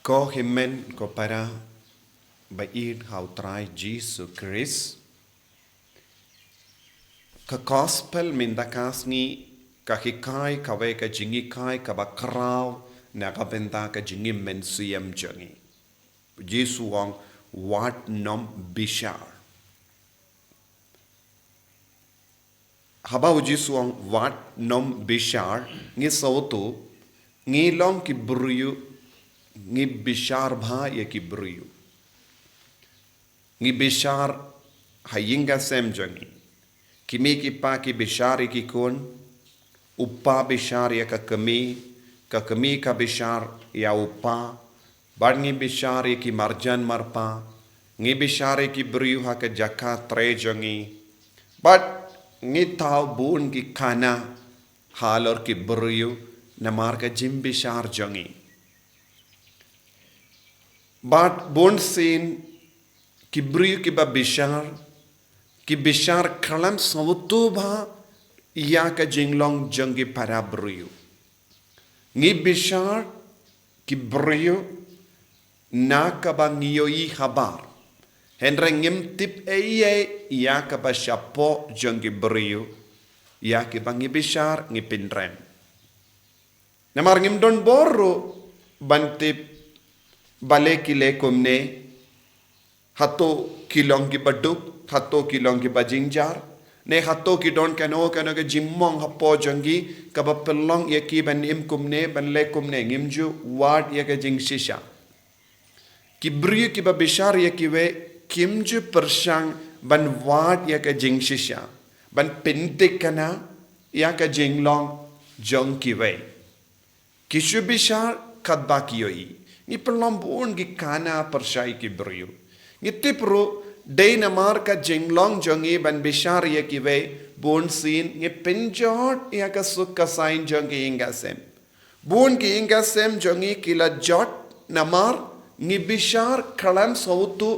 Ko himmen kepada baik hautrai Yesus Kristus ke gospel mindakas ni kahikai kawe ka jingikai ka bakrau na ka benta ka jingim mensiam jangi Yesu wang wat nom bishar habau Yesu wang wat nom bishar ngi sautu ngi long ki bruyu ngi bishar bha ya ki bruyu ngi bishar hayinga sem jangi kimi ki pa ki bishar ki kun uppa bishar ya ka kami ka bishar ya uppa barngi bishar ya ki marjan marpa ngi bishar ki bruyu ha ka jaka tre jangi but ngi tau bun ki kana halor ki bruyu namar ka jim bishar jangi but bun sin ki bruyu ki ba bishar kalam sautu bha ya ka jinglong jangi para bruyu ngi bishar ki bruyu na ka ba ngiyoi habar henre ngim tip eye ya ka ba shapo jangi bruyu ya ki ba ngi bishar ngi pinrem namar ngim don borro bantip bale ki le kumne hato kilong ki baduk hato kilong ki bajingjar ne hato ki don kano ke jimmong hapo jangi ka ba pelong ye ki ban im kumne ban le kumne ngimju wad ye ka jing shisha ki bri ki ba bishar ye ki we kimju pershang ban wad ye ka jing shisha ban pintik kana ya ka jinglong jong ki we kishu bishar kadba ki yoi ni pelong bun ki kana pershai ki bri ni tipru day namar ka jinglong jongi ban bishar ye ki we bun sin ni pinjot ya ka sukka sain jongi ingasem bun ki ingasem jongi kila jot namar ni bishar kalam sautu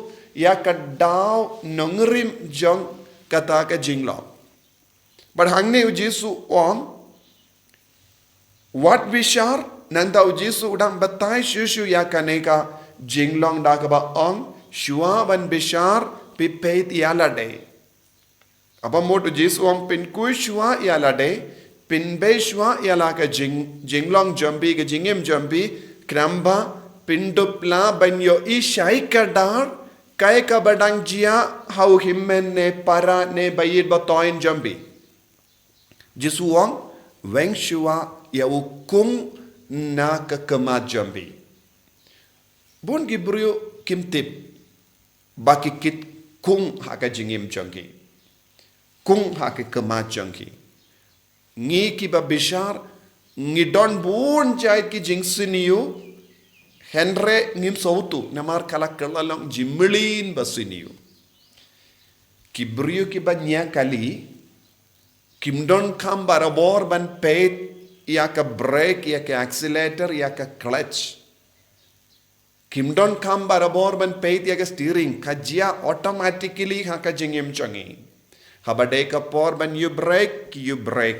ya ka daw nongrim jong kata ka jinglong but hangne Jesu on what bishar nanda Jesu udang batai shushu ya kaneka jinglong da ka ba on shua ban bishar pipet yalade apa motu Jesu om pin ku shua yalade pin be shua yalaka jinglong jambi ke jingim jambi kramba pindupla banyo ishai kadar kai ka badang jia hau himmen ne para ne bayit batoin jambi Jesu om weng shua ya ukung na ka kemat jambi bun gibrio kimtip baki kit kung haka jingim jangi kung haka kemat jangi ngi ki ba bishar ngi don bun jai ki jingsiniu henre ngim sautu namar kala kalalong jimlin basiniu kibrio ki ba nya kali kimdon kam barabor ban pet ya ka brake ya ka accelerator ya ka clutch kimdon kam barabor ban peit ya ka steering kajia automatically ha ka jingim changi habade ka por ban you brake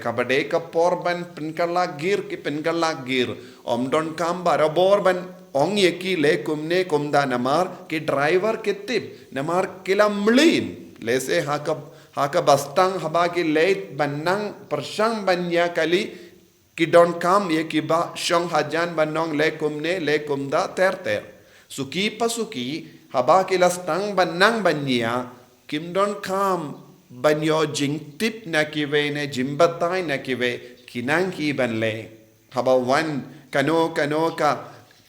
habade ka por ban pinkala gear ki pinkala gear omdon kam barabor ban ong ye ki le kumne kumda namar ki driver kitip namar kila mlin lese ha ka bastang haba ki late banang persang banya kali ki don kam ye ki ba shong hajan banong le kumda ter suki pasuki haba ki lastang banang banya kim don kam banyo jing tip na ki we ne jimbatai na ki we kinang ki ban le haba wan kano ka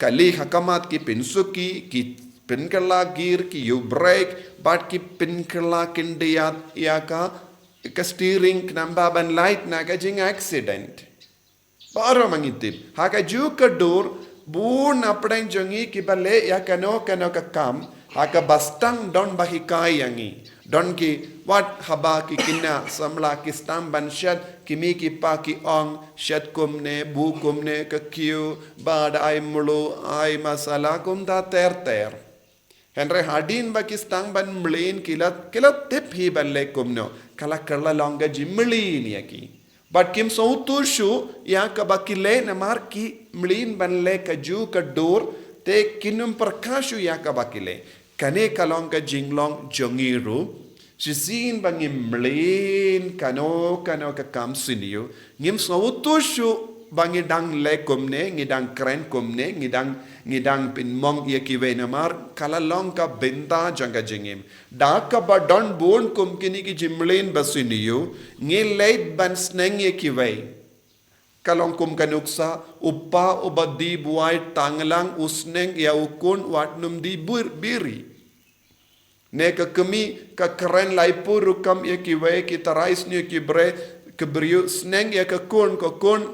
kali hakamat ki pinsuki ki pinkala gear ki you brake but ki pinkala kindia ya ka steering knamba ban light na ka jing accident Baro mangitip. Haka juga dur bun apdang jongi kibale ya kano ka kam haka bastang don bahikai yangi don ki wat haba ki kina samla ki stam ban shat kimi ki pa ki ong shat kumne bu kumne ka kiu bad ai mulu ai masala kum da ter henre hadin ba ki stang ban mlin kilat tip hi balle kumno kala kala longa jimlin yaki But kim sautu shu ya kabakile namar ki mlin banle ka ju ka dur te kinum perkashu yakabakile. Kane kalong ka jinglong jongiru. Sisin bangim mlin kano ka kamsiniyo. Ngim sautushu bangidang lekomne, ngidang kren komne, ngidang pinmong yakiwe namar, kalalong ka benda janga jingim. Daka ba don bon kumkini ki jimlin basiniyo, ngilait ban sneng yakiwe. Kalong kum kanuksa, upa ubadi buai tanglang usneng ya ukun watnum di biri. Ne ka kami ka keren laipu rukam ya kiwe kita rais ni kibre kebriu sneng ya ka kun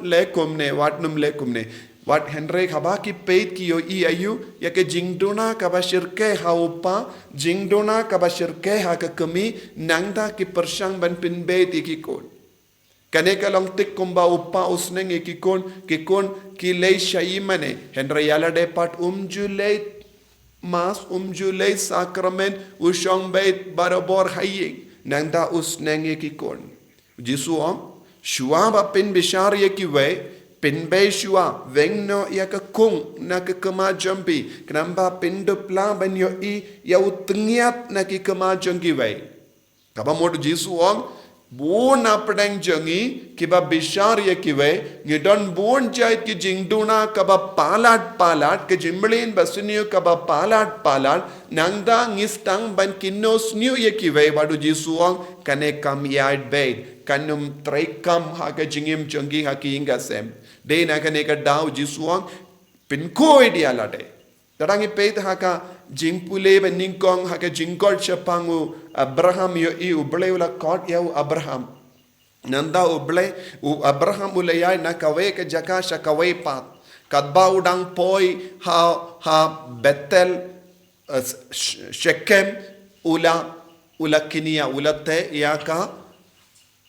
le kumne watnum le kumne wat henry habaki peit ki yo I ayu ya ke jingdona ka bashirke ha upa jingdona ka bashirke ha ka kami nangda ki persang ban pin beit ki kun kane ka long tik kumba upa usneng ki kun ki le shaimane henry yala de pat umjuleit mas umjulei sakramen usong bait barabor haying nangda usneng ekikon jisuam shua ba pin bishar yekiwe pin be shua vengno yakakung nakakama jampi knamba pindupla banyo I ya utngiat nakikama jangiwe kaba mod jisuam bon apdang jangi kiba bishar yekiwe ngidon bon jait ki jingduna kaba palat ke jimblin basuniyo kaba palat nangda ngistang ban kinnos new yekiwe wadu jisuang kane kam yard bait kanum traikam ha ka jingim jangi ha ki ingasem de na kane ka daw jisuang pinko idealade tarangi peit ha ka jingpule ben ningkong ha ka jingkol chapangu Abraham yo I uble ula kot yau Abraham nanda uble Abraham ulayai na kawe ke jakasha kawe pat kadba udang poi ha Bethel Shechem ula kinia ula te yaka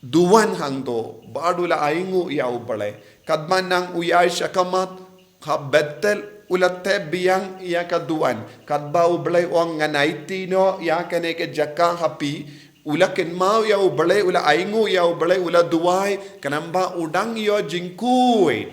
duwan hangdo badula aingu ya ubale kadman nang uyai shakamat ha Bethel ulate biang ya kaduan kadba ublay ong nganaiti no ya kane ke jaka hapi ula ken mau ya ublay ula aingu ya ublay ula duai kanamba udang yo jingkui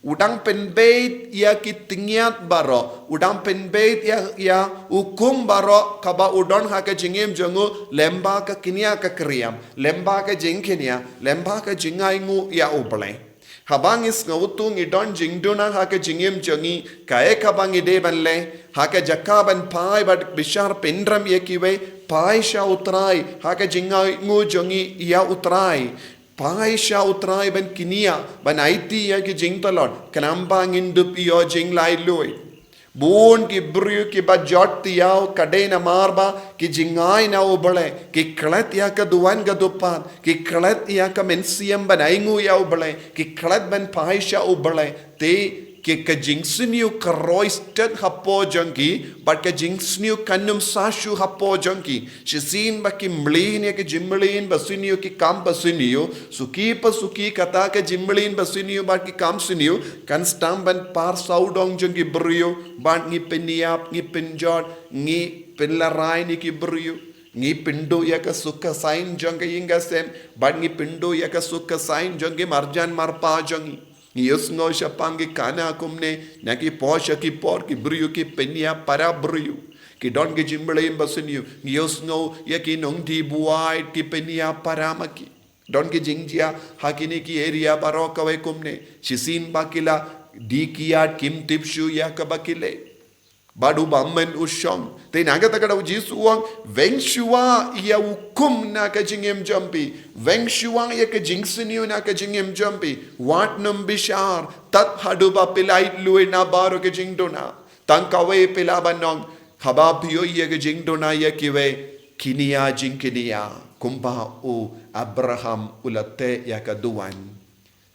udang penbeit ya kitingiat baro udang penbeit ya ukum baro kaba udon ha ke jingem jongu lemba ka kinia ka kriam lemba ka jingkenia lemba ka jingaingu ya ublay habang is ngautung idon jingduna ha ke jingim jongi kae kabang ide banle ha ke jakaban pai bad bishar pendram yekiwe pai sha utrai ha ke jingai ngu jongi ya utrai pai sha utrai ban kinia ban aiti ya ke jingtalon kanambang indup yo jinglai lui Bun ki bru ki bajot tiao kadena marba ki jingai na ubale ki klet ya ka duan ga dupat ki klet ya ka mensiam banaingu ya ubale ki klet ban paisha ubale te ki ka jingsniu ka roisted hapo janki but ka jingsniu kanum sashu hapo janki shisin ba ki mlin ya ki jimlin basiniu ki kam basiniu suki pa suki kata ka jimlin basiniu ba ki kam siniu kan stam ban par saudong janki brio ban ngi peniap ngi penjot ngi penlarai ni ki brio ngi pindo ya ka sukha sain janga inga sem ban ngi pindo ya ka sukha sain jangi marjan marpa jangi Yusno shapangi kana kumne naki posha ki por ki brio ki penia para brio ki don ki jimbele basiniu yusno ya ki nong di buai ki penia para maki don ki jingjia hakini ki area baroka we kumne shisin bakila di kiat kim tipshu ya ka bakile badu bammen ushong te naga takada jisuang vengshua ya ukum na ka jingem jampi vengshua ya ka jingsiniu na ka jingem jampi wat num bishar tat haduba pilai lui na baro ka jingdona tankawe pilabanong habapio ya ka jingdona ya kiwe kinia jingkinia kumba u Abraham ulate ya ka duan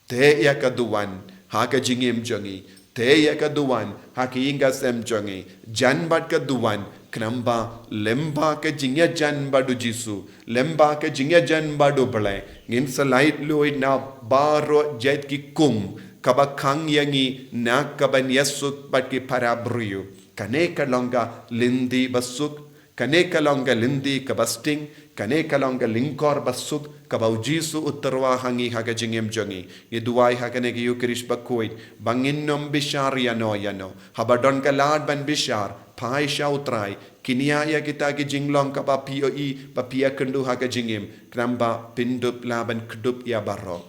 te ya ka duan ha ka jingem jangi te ya ka duan haki inga sem jongi jan bat ka duan knamba lemba ka jingya jan badu jisu lemba ka jingya jan badu bale ngin salait loi na baro jet ki kum kaba khang yangi na kaban yasuk bat ki para brio kane ka longa lindi basuk kane kalong ga lindi ka basting, kane kalong ga lingkor basuk, kabau jisu utarwa hangi haga jingem jongi, yeduai haga negi yukirish bakuit, bangin nom bishar yano yano, habadon galad ban bishar, pai shautrai, kinia ya kita ki jinglong ka ba POE, ba pia kendu haga jingem, kramba pindup laban kedup ya baro.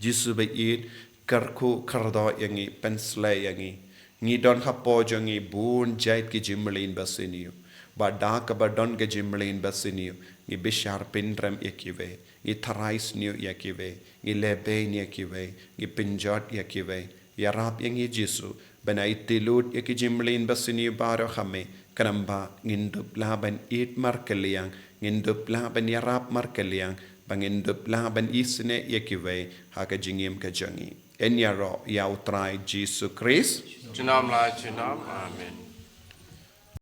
Jisu bayit, karku kardo yangi, penslay yangi, ngidon hapo jongi, bun jait ki jimmelin basiniu. Badak badon ke jimlin basiniu ngi bishar pinram yakive ngi tharais niu yakive ngi lebe yakive ngi pinjot yakive yarap yangi jisu banai tilut yaki jimlin basiniu baro khame karamba ngindup laban it markeliang ngindup laban yarap markeliang bangindup laban isne yakive haka jingim ka jangi enyaro ya utrai jisu Christ Junam la junam amen.